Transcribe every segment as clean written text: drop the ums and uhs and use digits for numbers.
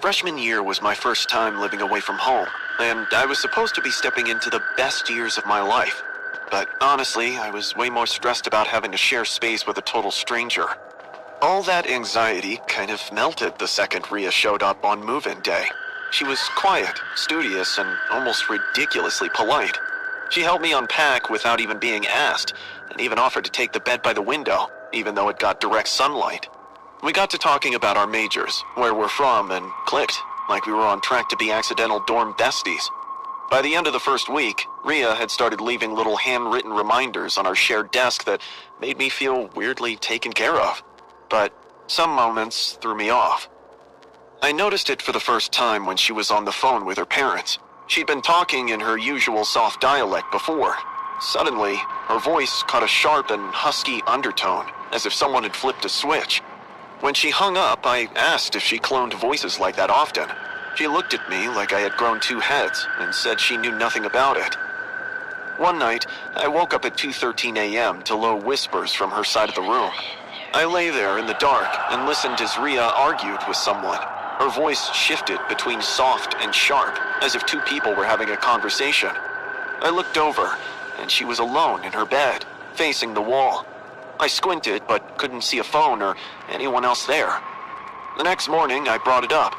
Freshman year was my first time living away from home, and I was supposed to be stepping into the best years of my life. But honestly, I was way more stressed about having to share space with a total stranger. All that anxiety kind of melted the second Ria showed up on move-in day. She was quiet, studious, and almost ridiculously polite. She helped me unpack without even being asked, and even offered to take the bed by the window, even though it got direct sunlight. We got to talking about our majors, where we're from, and clicked, like we were on track to be accidental dorm besties. By the end of the first week, Ria had started leaving little handwritten reminders on our shared desk that made me feel weirdly taken care of. But some moments threw me off. I noticed it for the first time when she was on the phone with her parents. She'd been talking in her usual soft dialect before. Suddenly, her voice caught a sharp and husky undertone, as if someone had flipped a switch. When she hung up, I asked if she cloned voices like that often. She looked at me like I had grown two heads and said she knew nothing about it. One night, I woke up at 2:13 a.m. to low whispers from her side of the room. I lay there in the dark and listened as Ria argued with someone. Her voice shifted between soft and sharp, as if two people were having a conversation. I looked over, and she was alone in her bed, facing the wall. I squinted, but couldn't see a phone or anyone else there. The next morning, I brought it up.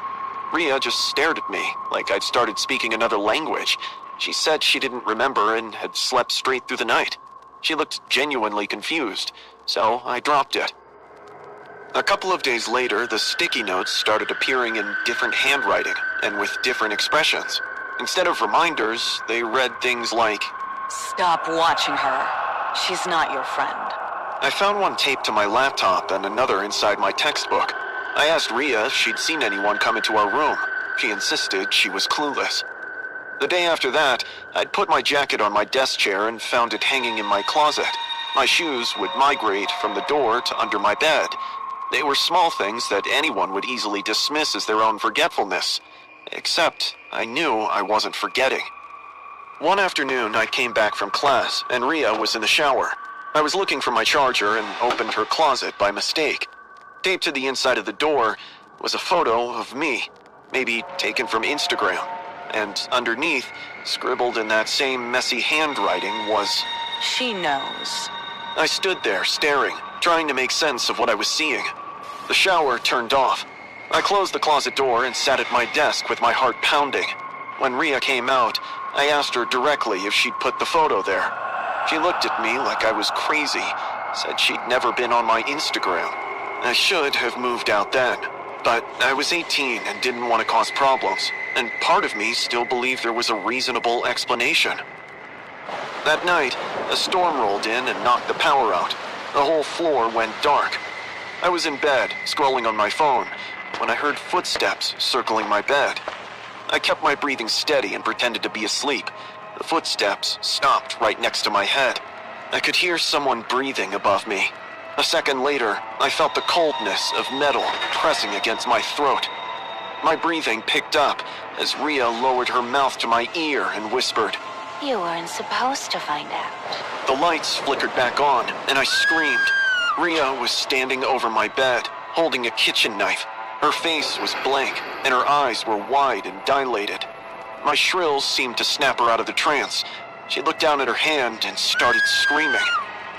Ria just stared at me, like I'd started speaking another language. She said she didn't remember and had slept straight through the night. She looked genuinely confused, so I dropped it. A couple of days later, the sticky notes started appearing in different handwriting and with different expressions. Instead of reminders, they read things like, "Stop watching her. She's not your friend." I found one taped to my laptop and another inside my textbook. I asked Ria if she'd seen anyone come into our room. She insisted she was clueless. The day after that, I'd put my jacket on my desk chair and found it hanging in my closet. My shoes would migrate from the door to under my bed. They were small things that anyone would easily dismiss as their own forgetfulness. Except, I knew I wasn't forgetting. One afternoon, I came back from class, and Ria was in the shower. I was looking for my charger and opened her closet by mistake. Taped to the inside of the door was a photo of me, maybe taken from Instagram. And underneath, scribbled in that same messy handwriting, was, "She knows." I stood there, staring, trying to make sense of what I was seeing. The shower turned off. I closed the closet door and sat at my desk with my heart pounding. When Ria came out, I asked her directly if she'd put the photo there. She looked at me like I was crazy, said she'd never been on my Instagram. I should have moved out then, but I was 18 and didn't want to cause problems, and part of me still believed there was a reasonable explanation. That night, a storm rolled in and knocked the power out. The whole floor went dark. I was in bed, scrolling on my phone, when I heard footsteps circling my bed. I kept my breathing steady and pretended to be asleep. The footsteps stopped right next to my head. I could hear someone breathing above me. A second later, I felt the coldness of metal pressing against my throat. My breathing picked up as Ria lowered her mouth to my ear and whispered, "You weren't supposed to find out." The lights flickered back on, and I screamed. Ria was standing over my bed, holding a kitchen knife. Her face was blank, and her eyes were wide and dilated. My shrills seemed to snap her out of the trance. She looked down at her hand and started screaming.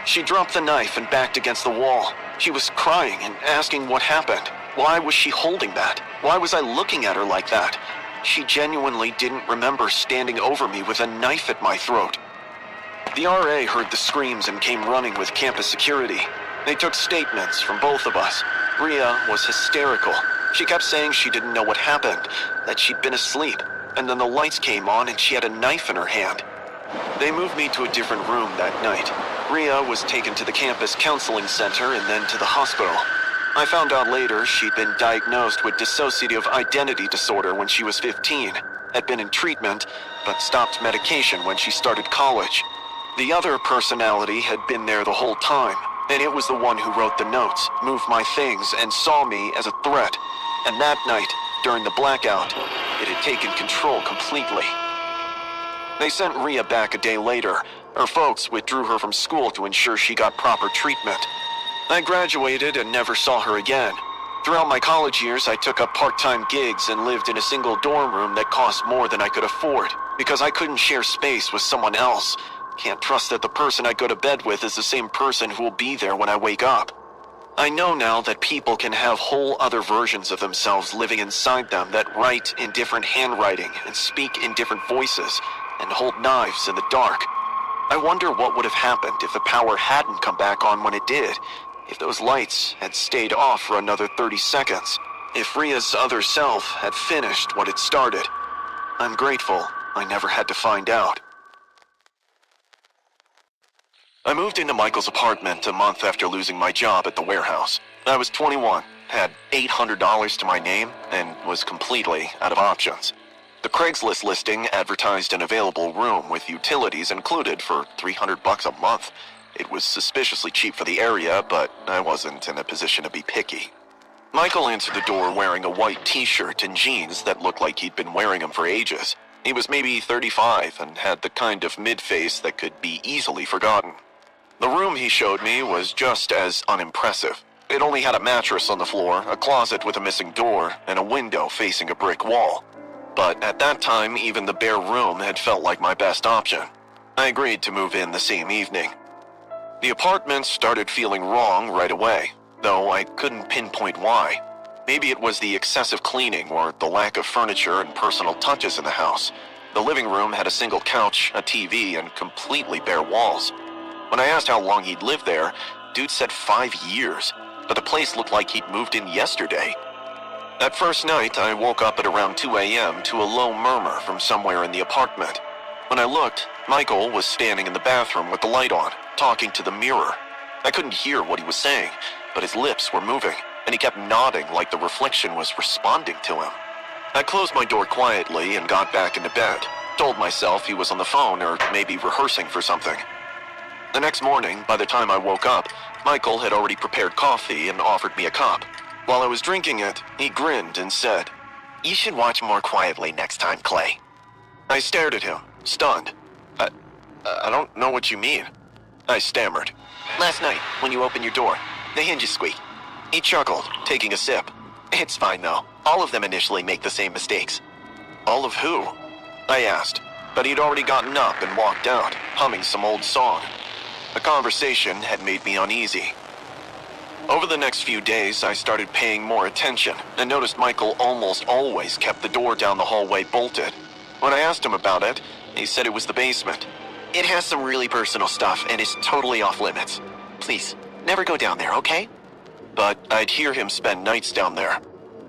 She dropped the knife and backed against the wall. She was crying and asking what happened. Why was she holding that? Why was I looking at her like that? She genuinely didn't remember standing over me with a knife at my throat. The RA heard the screams and came running with campus security. They took statements from both of us. Ria was hysterical. She kept saying she didn't know what happened, that she'd been asleep, and then the lights came on and she had a knife in her hand. They moved me to a different room that night. Ria was taken to the campus counseling center and then to the hospital. I found out later she'd been diagnosed with dissociative identity disorder when she was 15, had been in treatment, but stopped medication when she started college. The other personality had been there the whole time, and it was the one who wrote the notes, moved my things, and saw me as a threat. And that night, during the blackout, it had taken control completely. They sent Ria back a day later. Her folks withdrew her from school to ensure she got proper treatment. I graduated and never saw her again. Throughout my college years, I took up part-time gigs and lived in a single dorm room that cost more than I could afford, because I couldn't share space with someone else. Can't trust that the person I go to bed with is the same person who will be there when I wake up. I know now that people can have whole other versions of themselves living inside them that write in different handwriting and speak in different voices and hold knives in the dark. I wonder what would have happened if the power hadn't come back on when it did, if those lights had stayed off for another 30 seconds, if Ria's other self had finished what it started. I'm grateful I never had to find out. I moved into Michael's apartment a month after losing my job at the warehouse. I was 21, had $800 to my name, and was completely out of options. The Craigslist listing advertised an available room with utilities included for $300 a month. It was suspiciously cheap for the area, but I wasn't in a position to be picky. Michael answered the door wearing a white t-shirt and jeans that looked like he'd been wearing them for ages. He was maybe 35 and had the kind of mid-face that could be easily forgotten. The room he showed me was just as unimpressive. It only had a mattress on the floor, a closet with a missing door, and a window facing a brick wall. But at that time, even the bare room had felt like my best option. I agreed to move in the same evening. The apartment started feeling wrong right away, though I couldn't pinpoint why. Maybe it was the excessive cleaning or the lack of furniture and personal touches in the house. The living room had a single couch, a TV, and completely bare walls. When I asked how long he'd lived there, dude said 5 years, but the place looked like he'd moved in yesterday. That first night, I woke up at around 2 a.m. to a low murmur from somewhere in the apartment. When I looked, Michael was standing in the bathroom with the light on, talking to the mirror. I couldn't hear what he was saying, but his lips were moving, and he kept nodding like the reflection was responding to him. I closed my door quietly and got back into bed, told myself he was on the phone or maybe rehearsing for something. The next morning, by the time I woke up, Michael had already prepared coffee and offered me a cup. While I was drinking it, he grinned and said, "You should watch more quietly next time, Clay." I stared at him, stunned. I don't know what you mean. I stammered. "Last night, when you opened your door, the hinges squeaked." He chuckled, taking a sip. "It's fine, though. All of them initially make the same mistakes." "All of who?" I asked, but he'd already gotten up and walked out, humming some old song. The conversation had made me uneasy. Over the next few days, I started paying more attention and noticed Michael almost always kept the door down the hallway bolted. When I asked him about it, he said it was the basement. "It has some really personal stuff and is totally off limits. Please, never go down there, okay?" But I'd hear him spend nights down there.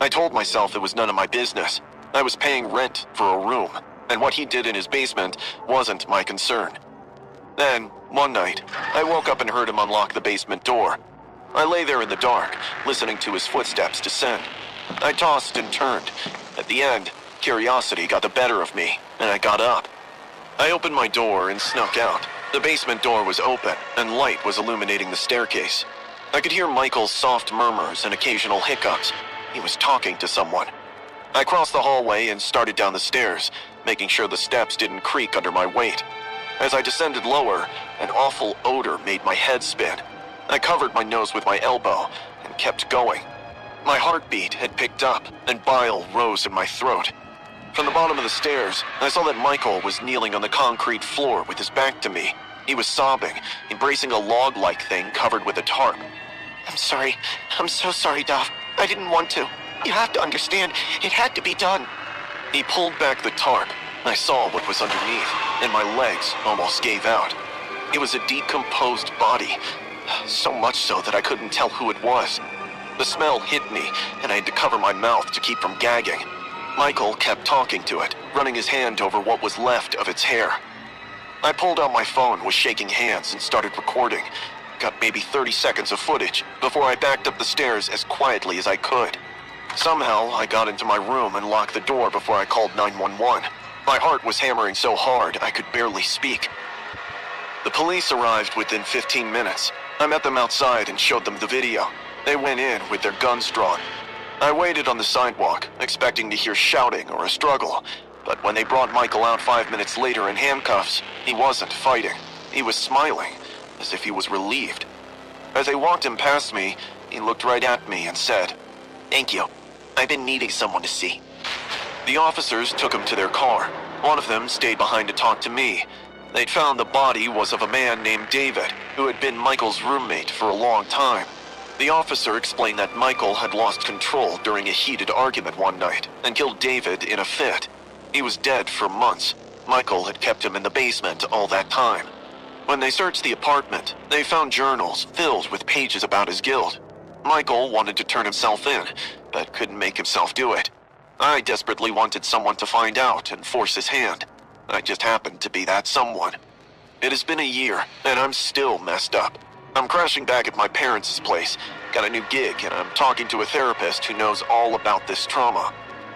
I told myself it was none of my business. I was paying rent for a room, and what he did in his basement wasn't my concern. Then, one night, I woke up and heard him unlock the basement door. I lay there in the dark, listening to his footsteps descend. I tossed and turned. At the end, curiosity got the better of me, and I got up. I opened my door and snuck out. The basement door was open, and light was illuminating the staircase. I could hear Michael's soft murmurs and occasional hiccups. He was talking to someone. I crossed the hallway and started down the stairs, making sure the steps didn't creak under my weight. As I descended lower, an awful odor made my head spin. I covered my nose with my elbow and kept going. My heartbeat had picked up, and bile rose in my throat. From the bottom of the stairs, I saw that Michael was kneeling on the concrete floor with his back to me. He was sobbing, embracing a log-like thing covered with a tarp. "I'm sorry. I'm so sorry, Duff. I didn't want to. You have to understand, it had to be done." He pulled back the tarp. I saw what was underneath, and my legs almost gave out. It was a decomposed body, so much so that I couldn't tell who it was. The smell hit me, and I had to cover my mouth to keep from gagging. Michael kept talking to it, running his hand over what was left of its hair. I pulled out my phone with shaking hands and started recording. Got maybe 30 seconds of footage before I backed up the stairs as quietly as I could. Somehow, I got into my room and locked the door before I called 911. My heart was hammering so hard I could barely speak. The police arrived within 15 minutes. I met them outside and showed them the video. They went in with their guns drawn. I waited on the sidewalk, expecting to hear shouting or a struggle, but when they brought Michael out 5 minutes later in handcuffs, he wasn't fighting. He was smiling, as if he was relieved. As they walked him past me, he looked right at me and said, Thank you. I've been needing someone to see. The officers took him to their car. One of them stayed behind to talk to me. They'd found the body was of a man named David, who had been Michael's roommate for a long time. The officer explained that Michael had lost control during a heated argument one night and killed David in a fit. He was dead for months. Michael had kept him in the basement all that time. When they searched the apartment, they found journals filled with pages about his guilt. Michael wanted to turn himself in, but couldn't make himself do it. I desperately wanted someone to find out and force his hand. I just happened to be that someone. It has been a year, and I'm still messed up. I'm crashing back at my parents' place, got a new gig, and I'm talking to a therapist who knows all about this trauma.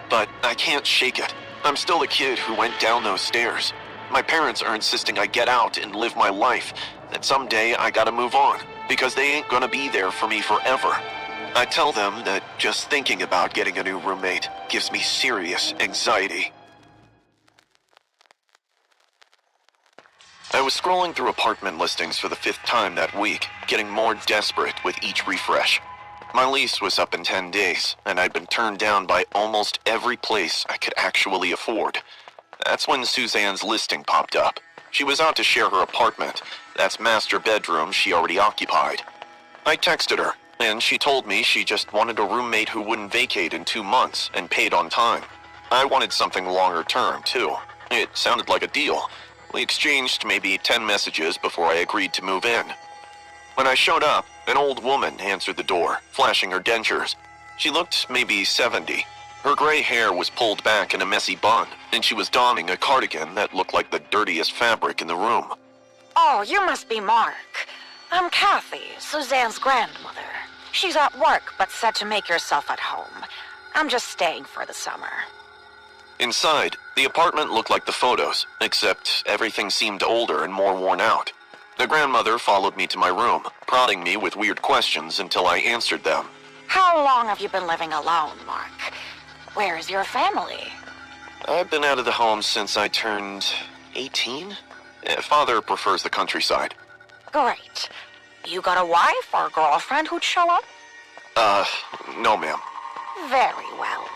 But I can't shake it. I'm still the kid who went down those stairs. My parents are insisting I get out and live my life, that someday I gotta move on, because they ain't gonna be there for me forever. I tell them that just thinking about getting a new roommate gives me serious anxiety. I was scrolling through apartment listings for the 5th time that week, getting more desperate with each refresh. My lease was up in 10 days, and I'd been turned down by almost every place I could actually afford. That's when Suzanne's listing popped up. She was out to share her apartment, that's master bedroom she already occupied. I texted her, and she told me she just wanted a roommate who wouldn't vacate in 2 months and paid on time. I wanted something longer term, too. It sounded like a deal. We exchanged maybe 10 messages before I agreed to move in. When I showed up, an old woman answered the door, flashing her dentures. She looked maybe 70. Her gray hair was pulled back in a messy bun, and she was donning a cardigan that looked like the dirtiest fabric in the room. Oh, you must be Mark. I'm Kathy, Suzanne's grandmother. She's at work, but said to make yourself at home. I'm just staying for the summer. Inside, the apartment looked like the photos, except everything seemed older and more worn out. The grandmother followed me to my room, prodding me with weird questions until I answered them. How long have you been living alone, Mark? Where is your family? I've been out of the home since I turned 18. Father prefers the countryside. Great. You got a wife or girlfriend who'd show up? No, ma'am. Very well.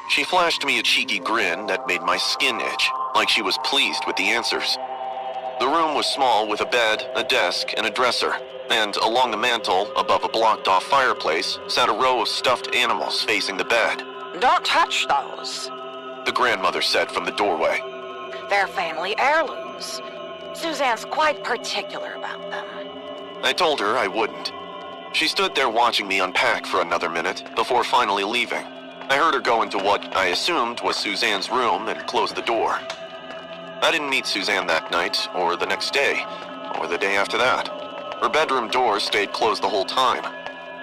She flashed me a cheeky grin that made my skin itch, like she was pleased with the answers. The room was small with a bed, a desk, and a dresser, and along the mantel, above a blocked-off fireplace, sat a row of stuffed animals facing the bed. Don't touch those. The grandmother said from the doorway. They're family heirlooms. Suzanne's quite particular about them. I told her I wouldn't. She stood there watching me unpack for another minute before finally leaving. I heard her go into what I assumed was Suzanne's room and close the door. I didn't meet Suzanne that night, or the next day, or the day after that. Her bedroom door stayed closed the whole time.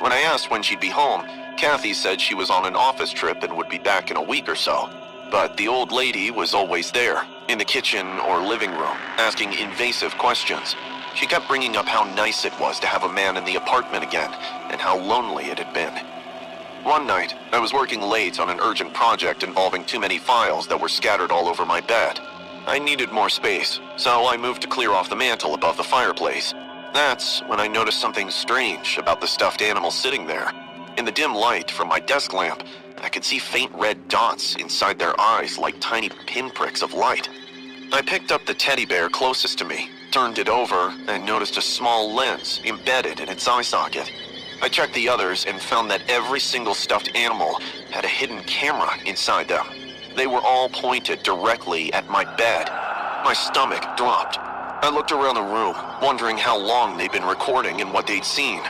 When I asked when she'd be home, Kathy said she was on an office trip and would be back in a week or so. But the old lady was always there, in the kitchen or living room, asking invasive questions. She kept bringing up how nice it was to have a man in the apartment again, and how lonely it had been. One night, I was working late on an urgent project involving too many files that were scattered all over my bed. I needed more space, so I moved to clear off the mantel above the fireplace. That's when I noticed something strange about the stuffed animal sitting there. In the dim light from my desk lamp, I could see faint red dots inside their eyes like tiny pinpricks of light. I picked up the teddy bear closest to me, turned it over, and noticed a small lens embedded in its eye socket. I checked the others and found that every single stuffed animal had a hidden camera inside them. They were all pointed directly at my bed. My stomach dropped. I looked around the room, wondering how long they'd been recording and what they'd seen.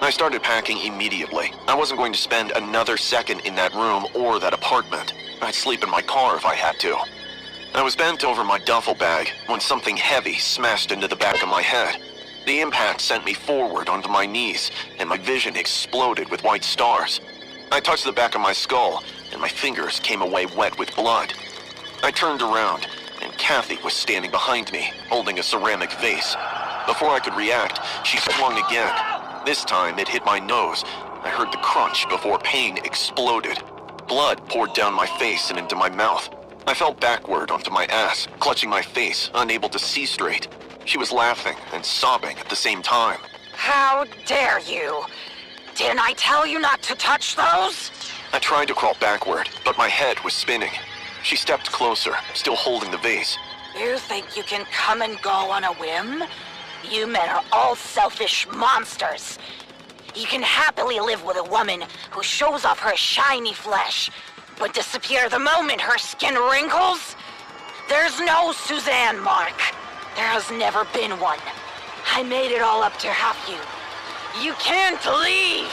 I started packing immediately. I wasn't going to spend another second in that room or that apartment. I'd sleep in my car if I had to. I was bent over my duffel bag when something heavy smashed into the back of my head. The impact sent me forward onto my knees, and my vision exploded with white stars. I touched the back of my skull, and my fingers came away wet with blood. I turned around, and Kathy was standing behind me, holding a ceramic vase. Before I could react, she swung again. This time, it hit my nose. I heard the crunch before pain exploded. Blood poured down my face and into my mouth. I fell backward onto my ass, clutching my face, unable to see straight. She was laughing and sobbing at the same time. How dare you? Didn't I tell you not to touch those? I tried to crawl backward, but my head was spinning. She stepped closer, still holding the vase. You think you can come and go on a whim? You men are all selfish monsters. You can happily live with a woman who shows off her shiny flesh, but disappear the moment her skin wrinkles? There's no Suzanne, Mark. There has never been one. I made it all up to have you. You can't leave!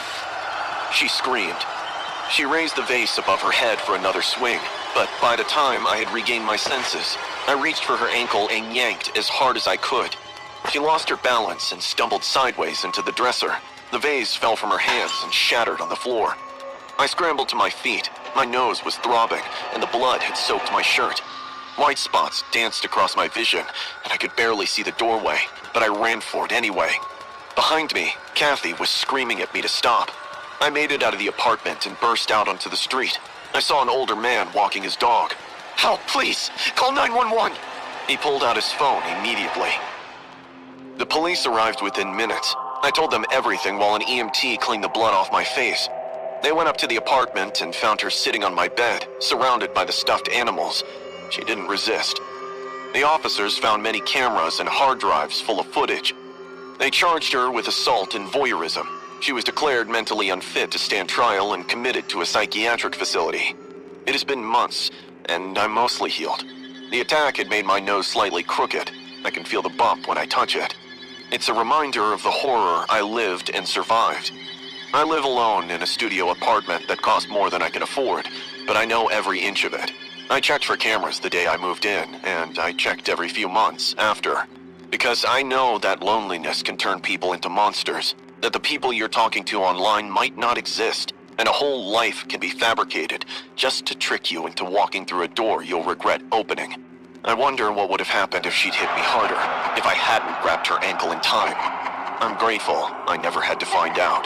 She screamed. She raised the vase above her head for another swing, but by the time I had regained my senses, I reached for her ankle and yanked as hard as I could. She lost her balance and stumbled sideways into the dresser. The vase fell from her hands and shattered on the floor. I scrambled to my feet. My nose was throbbing, and the blood had soaked my shirt. White spots danced across my vision, and I could barely see the doorway, but I ran for it anyway. Behind me, Kathy was screaming at me to stop. I made it out of the apartment and burst out onto the street. I saw an older man walking his dog. "Help, please! Call 911!" He pulled out his phone immediately. The police arrived within minutes. I told them everything while an EMT cleaned the blood off my face. They went up to the apartment and found her sitting on my bed, surrounded by the stuffed animals. She didn't resist. The officers found many cameras and hard drives full of footage. They charged her with assault and voyeurism. She was declared mentally unfit to stand trial and committed to a psychiatric facility. It has been months, and I'm mostly healed. The attack had made my nose slightly crooked. I can feel the bump when I touch it. It's a reminder of the horror I lived and survived. I live alone in a studio apartment that cost more than I can afford, but I know every inch of it. I checked for cameras the day I moved in, and I checked every few months after. Because I know that loneliness can turn people into monsters, that the people you're talking to online might not exist, and a whole life can be fabricated just to trick you into walking through a door you'll regret opening. I wonder what would have happened if she'd hit me harder, if I hadn't grabbed her ankle in time. I'm grateful I never had to find out.